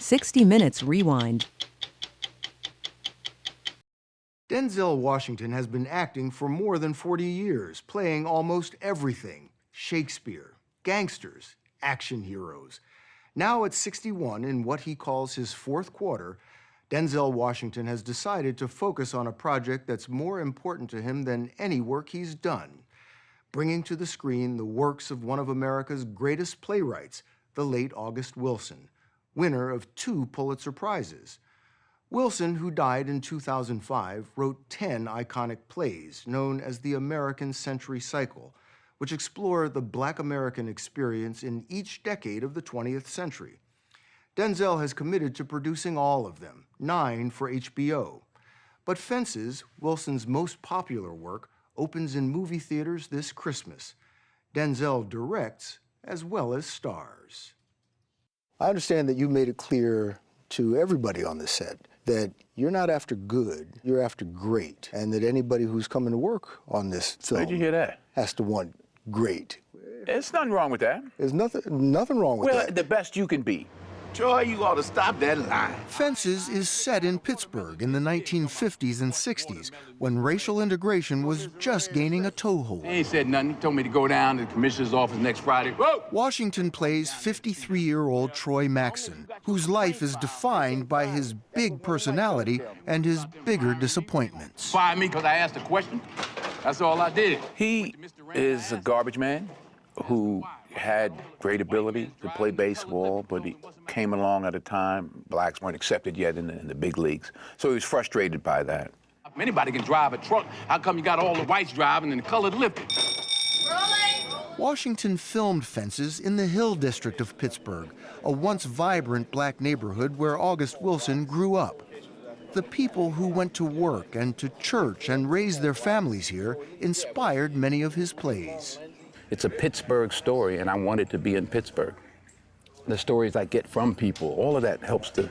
60 Minutes Rewind. Denzel Washington has been acting for more than 40 years, playing almost everything: Shakespeare, gangsters, action heroes. Now at 61, in what he calls his fourth quarter, Denzel Washington has decided to focus on a project that's more important to him than any work he's done: bringing to the screen the works of one of America's greatest playwrights, the late August Wilson, winner of 2 Pulitzer Prizes. Wilson, who died in 2005, wrote 10 iconic plays known as the American Century Cycle, which explore the Black American experience in each decade of the 20th century. Denzel has committed to producing all of them, 9 for HBO. But Fences, Wilson's most popular work, opens in movie theaters this Christmas. Denzel directs as well as stars. I understand that you made it clear to everybody on the set that you're not after good, you're after great, and that anybody who's coming to work on this film Where'd you hear that? has to want great. There's nothing wrong with that. There's nothing wrong with Well, that. the best you can be. Troy, you ought to stop that line. Fences is set in Pittsburgh in the 1950s and 60s, when racial integration was just gaining a toehold. He ain't said nothing. He told me to go down to the commissioner's office next Friday. Whoa! Washington plays 53-year-old Troy Maxson, whose life is defined by his big personality and his bigger disappointments. Fire me because I asked a question. That's all I did. He is a garbage man who had great ability to play baseball, but he came along at a time blacks weren't accepted yet in the big leagues. So he was frustrated by that. If anybody can drive a truck, how come you got all the whites driving and the colored lifting? Washington filmed Fences in the Hill District of Pittsburgh, a once vibrant black neighborhood where August Wilson grew up. The people who went to work and to church and raised their families here inspired many of his plays. It's a Pittsburgh story, and I want it to be in Pittsburgh. The stories I get from people, all of that helps to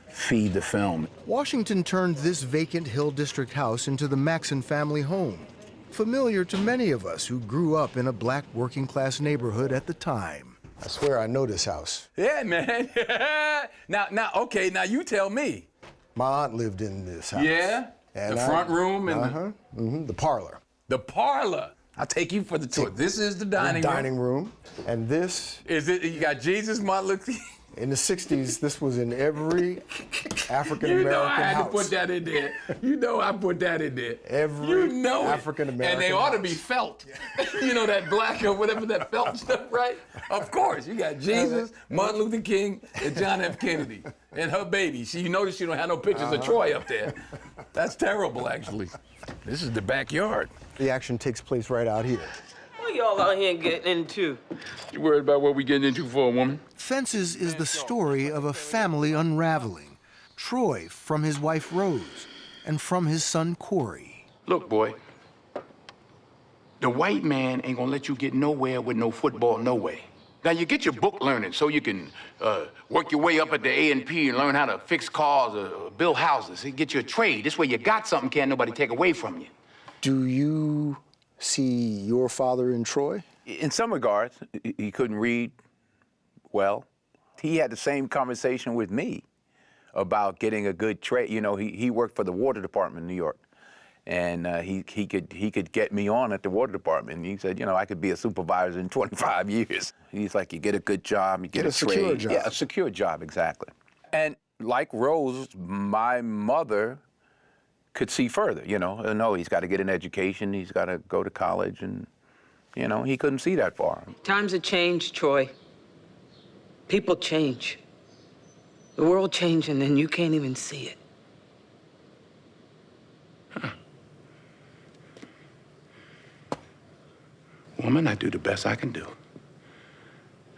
feed the film. Washington turned this vacant Hill District house into the Maxson family home, familiar to many of us who grew up in a black working-class neighborhood at the time. I swear I know this house. Yeah, man. Now you tell me. My aunt lived in this house. Yeah? And the front room and the parlor. The parlor. I'll take you for the tour. This is the dining room. And this... Is it, you got Jesus, Martin Luther King? In the 60s, this was in every African-American house. You know I had to put that in there. You know I put that in there. Every African-American And they ought to be felt. You know, that black or whatever, that felt stuff, right? Of course, you got Jesus, Martin Luther King, and John F. Kennedy, and her baby. You notice you don't have no pictures of Troy up there. That's terrible, actually. This is the backyard. The action takes place right out here. What y'all out here getting into? You worried about what we getting into for a woman? Fences is the story of a family unraveling. Troy from his wife Rose, and from his son Corey. Look, boy, the white man ain't gonna let you get nowhere with no football, no way. Now, you get your book learning so you can work your way up at the A&P and learn how to fix cars or build houses. You get your trade. This way you got something can't nobody take away from you. Do you see your father in Troy? In some regards, he couldn't read well. He had the same conversation with me about getting a good trade. You know, he worked for the water department in New York, and he could get me on at the water department. And he said, you know, I could be a supervisor in 25 years. He's like, you get a good job, you get a trade. Secure job. Yeah, a secure job, exactly. And like Rose, my mother could see further, you know. No, he's got to get an education, he's got to go to college, and, you know, he couldn't see that far. Times have changed, Troy. People change. The world changing, and you can't even see it. Huh. Woman, I do the best I can do.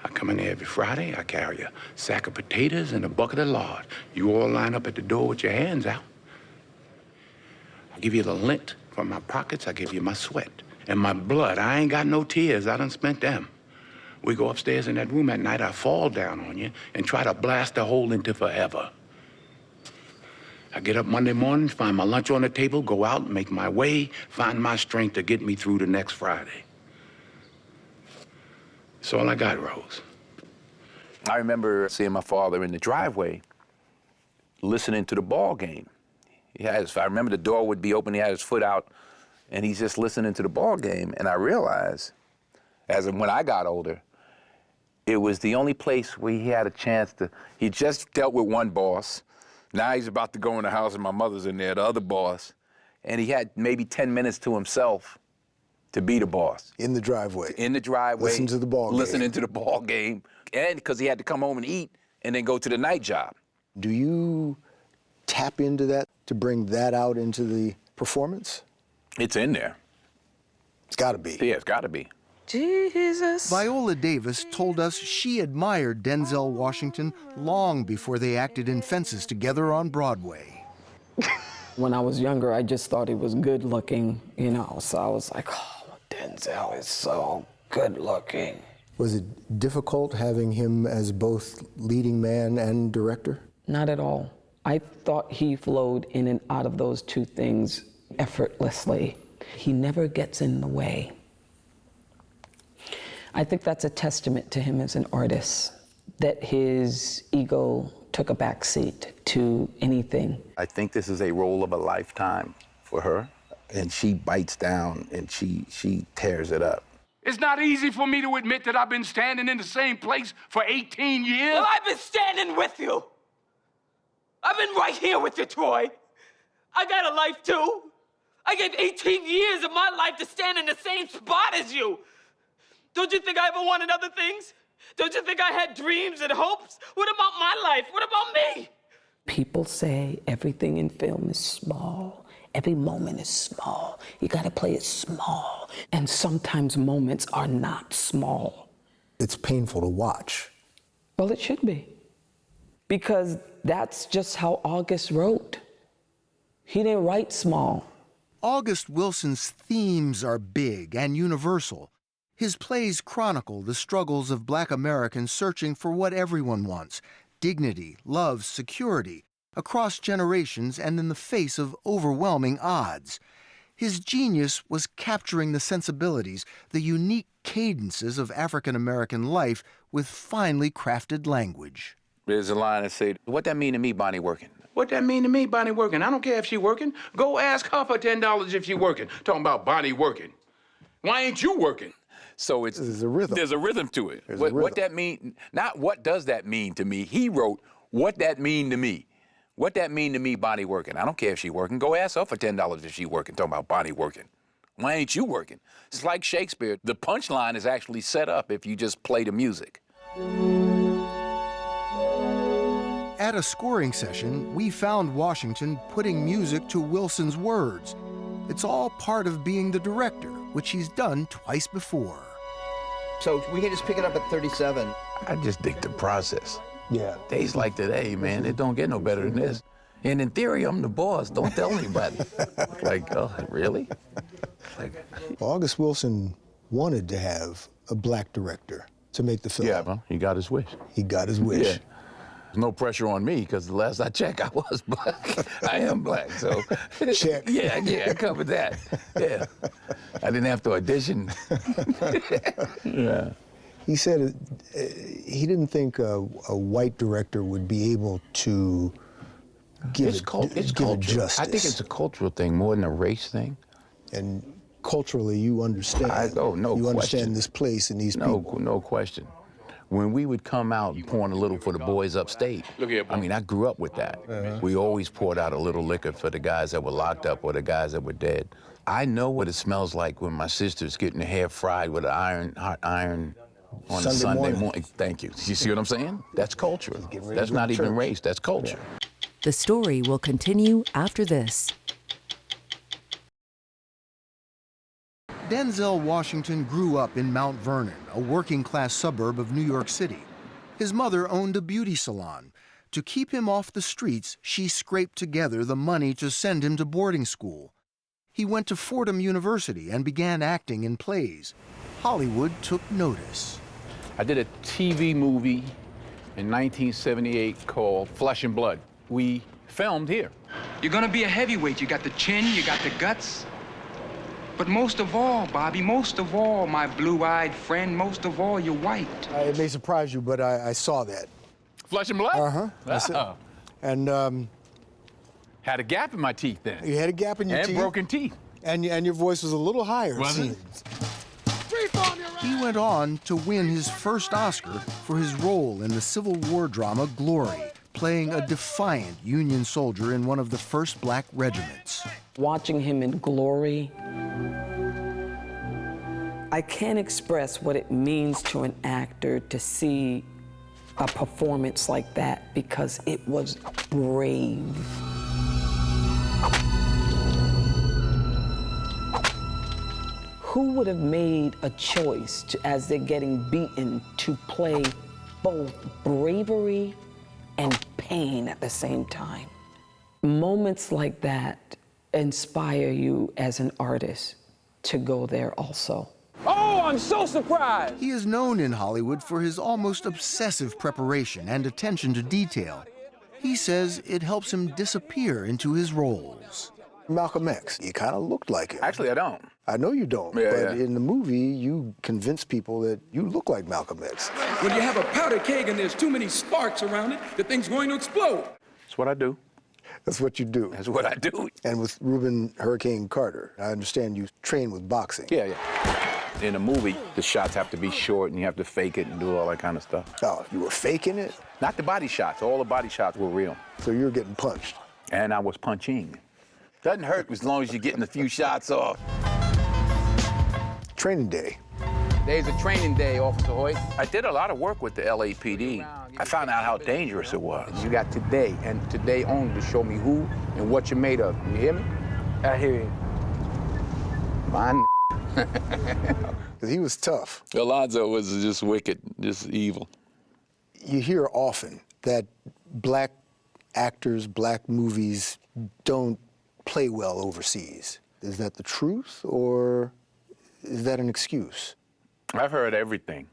I come in there every Friday, I carry a sack of potatoes and a bucket of lard. You all line up at the door with your hands out. I give you the lint from my pockets, I give you my sweat. And my blood, I ain't got no tears, I done spent them. We go upstairs in that room at night, I fall down on you and try to blast a hole into forever. I get up Monday morning, find my lunch on the table, go out, make my way, find my strength to get me through the next Friday. That's all I got, Rose. I remember seeing my father in the driveway listening to the ball game. I remember the door would be open, he had his foot out, and he's just listening to the ball game. And I realized, when I got older, it was the only place where he had a chance to, he just dealt with one boss. Now he's about to go in the house and my mother's in there, the other boss. And he had maybe 10 minutes to himself to be the boss. In the driveway. In the driveway. Listen to the ball game. Listening to the ball game. And because he had to come home and eat and then go to the night job. Do you tap into that to bring that out into the performance? It's in there. It's got to be. Yeah, it's got to be. Jesus. Viola Davis told us she admired Denzel Washington long before they acted in Fences together on Broadway. When I was younger, I just thought he was good looking, you know, so I was like, oh, Denzel is so good looking. Was it difficult having him as both leading man and director? Not at all. I thought he flowed in and out of those two things effortlessly. He never gets in the way. I think that's a testament to him as an artist, that his ego took a backseat to anything. I think this is a role of a lifetime for her, and she bites down and she tears it up. It's not easy for me to admit that I've been standing in the same place for 18 years. Well, I've been standing with you. I've been right here with you, Troy. I got a life too. I gave 18 years of my life to stand in the same spot as you. Don't you think I ever wanted other things? Don't you think I had dreams and hopes? What about my life? What about me? People say everything in film is small. Every moment is small. You gotta play it small. And sometimes moments are not small. It's painful to watch. Well, it should be. Because that's just how August wrote. He didn't write small. August Wilson's themes are big and universal. His plays chronicle the struggles of Black Americans searching for what everyone wants: dignity, love, security, across generations and in the face of overwhelming odds. His genius was capturing the sensibilities, the unique cadences of African American life with finely crafted language. There's a line that says, "What that mean to me, Bonnie working?" What that mean to me, Bonnie working? I don't care if she working. Go ask her for $10 if she working. Talking about Bonnie working. Why ain't you working? So There's a rhythm. There's a rhythm to it. There's a rhythm. What that mean? Not what does that mean to me. He wrote, "What that mean to me? What that mean to me, Bonnie working? I don't care if she working. Go ask her for $10 if she working." Talking about Bonnie working. Why ain't you working? It's like Shakespeare. The punchline is actually set up if you just play the music. At a scoring session, we found Washington putting music to Wilson's words. It's all part of being the director, which he's done twice before. So we can just pick it up at 37. I just dig the process. Yeah. Days like today, man, it don't get no better than this. And in theory, I'm the boss. Don't tell anybody. Like, oh, really? Like, August Wilson wanted to have a black director to make the film. yeah, well, he got his wish. He got his wish. Yeah. There's no pressure on me because the last I checked, I was black. I am black, so. Check. Yeah, I covered that. Yeah. I didn't have to audition. Yeah. He said he didn't think a white director would be able to give It's it cultural. justice. I think it's a cultural thing more than a race thing. And culturally, you understand. no You question. understand this place and these people. No question. When we would come out pouring a little for the boys upstate, Look here, I mean, I grew up with that. We always poured out a little liquor for the guys that were locked up or the guys that were dead. I know what it smells like when my sister's getting her hair fried with a hot iron on a Sunday morning. Thank you. You see what I'm saying? That's culture. That's not even race, that's culture. The story will continue after this. Denzel Washington grew up in Mount Vernon, a working-class suburb of New York City. His mother owned a beauty salon. To keep him off the streets, she scraped together the money to send him to boarding school. He went to Fordham University and began acting in plays. Hollywood took notice. I did a TV movie in 1978 called Flesh and Blood. We filmed here. You're gonna be a heavyweight. You got the chin, you got the guts. But most of all, Bobby, most of all, my blue-eyed friend, most of all, you're white. It may surprise you, but I saw that. Flesh and blood? Uh-huh. That's it. And Had a gap in my teeth then. you had a gap in your teeth. And broken teeth. And your voice was a little higher, Was it it? seems. He went on to win his first Oscar for his role in the Civil War drama Glory, playing a defiant Union soldier in one of the first black regiments. Watching him in Glory, I can't express what it means to an actor to see a performance like that because it was brave. Who would have made a choice as they're getting beaten to play both bravery and pain at the same time? Moments like that inspire you as an artist to go there also. Oh, I'm so surprised! He is known in Hollywood for his almost obsessive preparation and attention to detail. He says it helps him disappear into his roles. Malcolm X, you kind of looked like him. Actually, I don't. I know you don't, Yeah, but yeah. in the movie, you convince people that you look like Malcolm X. When you have a powder keg and there's too many sparks around it, the thing's going to explode. That's what I do. That's what you do. That's what I do. And with Reuben Hurricane Carter, I understand you train with boxing. Yeah, yeah. In a movie, the shots have to be short and you have to fake it and do all that kind of stuff. Oh, you were faking it? Not the body shots. All the body shots were real. So you were getting punched. And I was punching. Doesn't hurt as long as you're getting a few shots off. Training day. There's a training day, Officer Hoyt. I did a lot of work with the LAPD. I found out how dangerous it was. You got today, and today only, to show me who and what you're made of. You hear me? I hear you. Mine. Because he was tough. Alonzo was just wicked, just evil. You hear often that black actors, black movies don't play well overseas. Is that the truth, or is that an excuse? I've heard everything.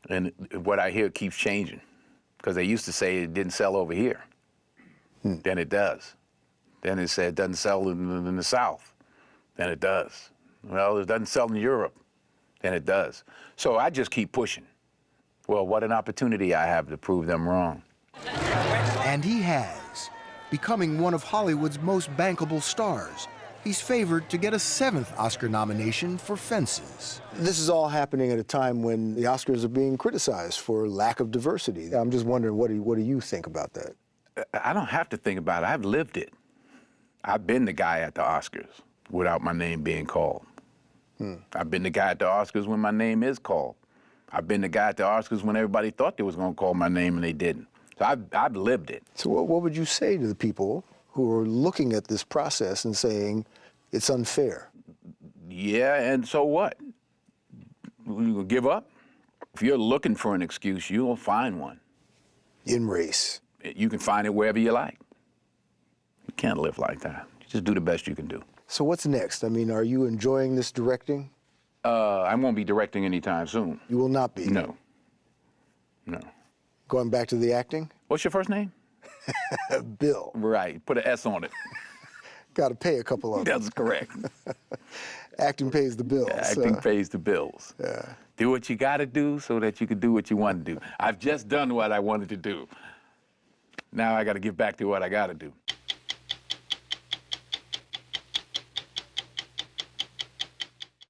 And what I hear keeps changing. Because they used to say it didn't sell over here. Then it does. Then it said it doesn't sell in the South. Then it does. Well, it doesn't sell in Europe. Then it does. So I just keep pushing. Well, what an opportunity I have to prove them wrong. And he has, becoming one of Hollywood's most bankable stars. He's favored to get a 7th Oscar nomination for Fences. This is all happening at a time when the Oscars are being criticized for lack of diversity. I'm just wondering, what do you think about that? I don't have to think about it. I've lived it. I've been the guy at the Oscars without my name being called. I've been the guy at the Oscars when my name is called. I've been the guy at the Oscars when everybody thought they was going to call my name and they didn't. So I've lived it. So what would you say to the people who are looking at this process and saying it's unfair? Yeah, and so what? You gonna give up? If you're looking for an excuse, you'll find one. In race. You can find it wherever you like. You can't live like that. You just do the best you can do. So what's next? I mean, are you enjoying this directing? I won't be directing anytime soon. You will not be? No. No. Going back to the acting? What's your first name? Bill. Right, put an S on it. Got to pay a couple of them. That's correct. Acting pays the bills. Acting pays the bills. Yeah. Do what you gotta do so that you can do what you want to do. I've just done what I wanted to do. Now I gotta get back to what I gotta do.